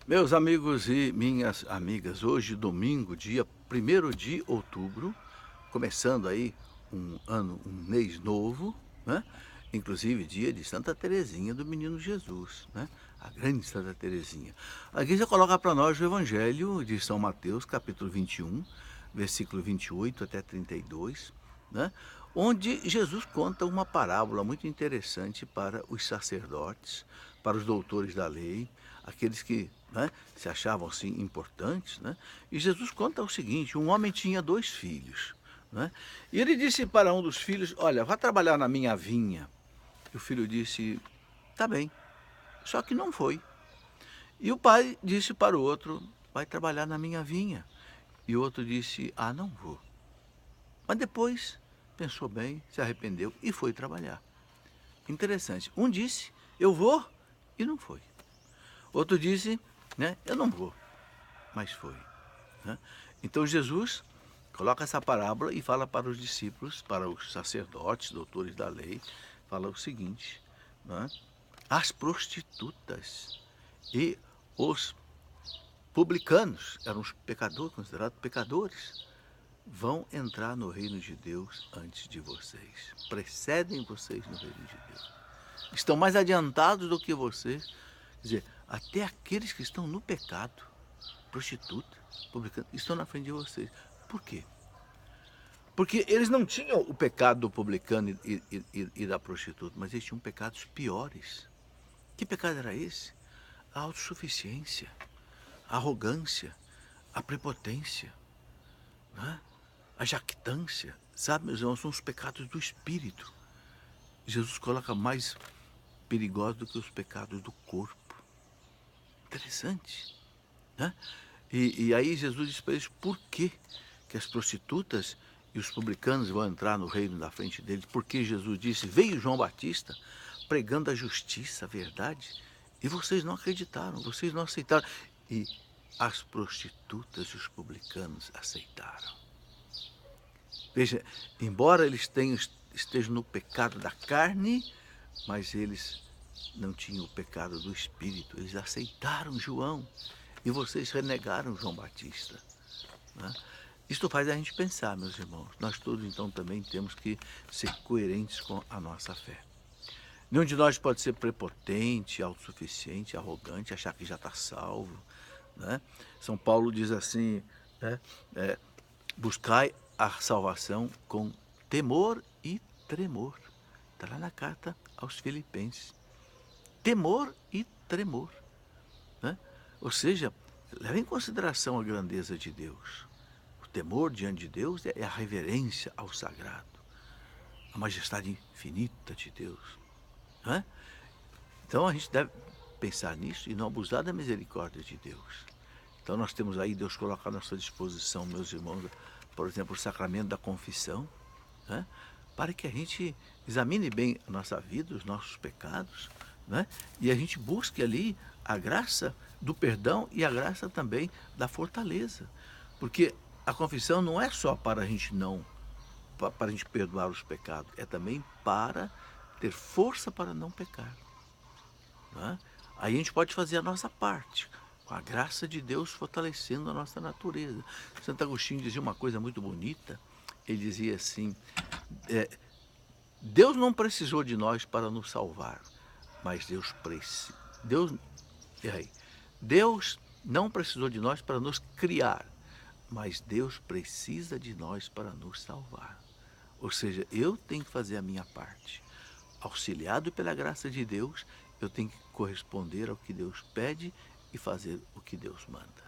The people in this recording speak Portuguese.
Meus amigos e minhas amigas, hoje domingo, dia 1º de outubro, começando aí um mês novo, né, inclusive dia de Santa Teresinha do Menino Jesus, né, a grande Santa Teresinha. A igreja coloca para nós o Evangelho de São Mateus, capítulo 21, versículo 28 até 32, né, onde Jesus conta uma parábola muito interessante para os sacerdotes, para os doutores da lei, aqueles que, né, se achavam assim importantes, né? E Jesus conta o seguinte: um homem tinha 2 filhos, né? E ele disse para um dos filhos: olha, vá trabalhar na minha vinha. E o filho disse: tá bem, só que não foi. E o pai disse para o outro: vai trabalhar na minha vinha. E o outro disse: ah, não vou. Mas depois pensou bem, se arrependeu e foi trabalhar. Interessante. Um disse: eu vou, e não foi. Outro disse, né, eu não vou, mas foi, né? Então Jesus coloca essa parábola e fala para os discípulos, para os sacerdotes, doutores da lei, fala o seguinte, né? As prostitutas e os publicanos, eram os pecadores, considerados pecadores, vão entrar no reino de Deus antes de vocês. Precedem vocês no reino de Deus. Estão mais adiantados do que vocês. Quer dizer, até aqueles que estão no pecado, prostituta, publicano, estão na frente de vocês. Por quê? Porque eles não tinham o pecado do publicano e da prostituta, mas eles tinham pecados piores. Que pecado era esse? A autossuficiência, a arrogância, a prepotência, né? A jactância. Sabe, meus irmãos, são os pecados do espírito. Jesus coloca mais perigosos do que os pecados do corpo. Interessante, né? E aí Jesus diz para eles por que as prostitutas e os publicanos vão entrar no reino da frente deles. Porque Jesus disse, veio João Batista pregando a justiça, a verdade, e vocês não acreditaram, vocês não aceitaram. E as prostitutas e os publicanos aceitaram. Veja, embora eles estejam no pecado da carne, mas eles não tinham o pecado do espírito. Eles aceitaram João e vocês renegaram João Batista, né? Isto faz a gente pensar, meus irmãos. Nós todos, então, também temos que ser coerentes com a nossa fé. Nenhum de nós pode ser prepotente, autossuficiente, arrogante, achar que já está salvo, né? São Paulo diz assim, né, buscai a salvação com temor e tremor. Está lá na carta aos Filipenses. Temor e tremor, né? Ou seja, leva em consideração a grandeza de Deus. O temor diante de Deus é a reverência ao sagrado, a majestade infinita de Deus, né? Então a gente deve pensar nisso e não abusar da misericórdia de Deus. Então nós temos aí, Deus coloca à nossa disposição, meus irmãos, por exemplo, o sacramento da confissão, né? Para que a gente examine bem a nossa vida, os nossos pecados, né? E a gente busque ali a graça do perdão e a graça também da fortaleza. Porque a confissão não é só para a gente para a gente perdoar os pecados, é também para ter força para não pecar, né? Aí a gente pode fazer a nossa parte, com a graça de Deus fortalecendo a nossa natureza. Santo Agostinho dizia uma coisa muito bonita, ele dizia assim, Deus não precisou de nós para nos salvar, mas Deus, Deus não precisou de nós para nos criar, mas Deus precisa de nós para nos salvar. Ou seja, eu tenho que fazer a minha parte. Auxiliado pela graça de Deus, eu tenho que corresponder ao que Deus pede e fazer o que Deus manda.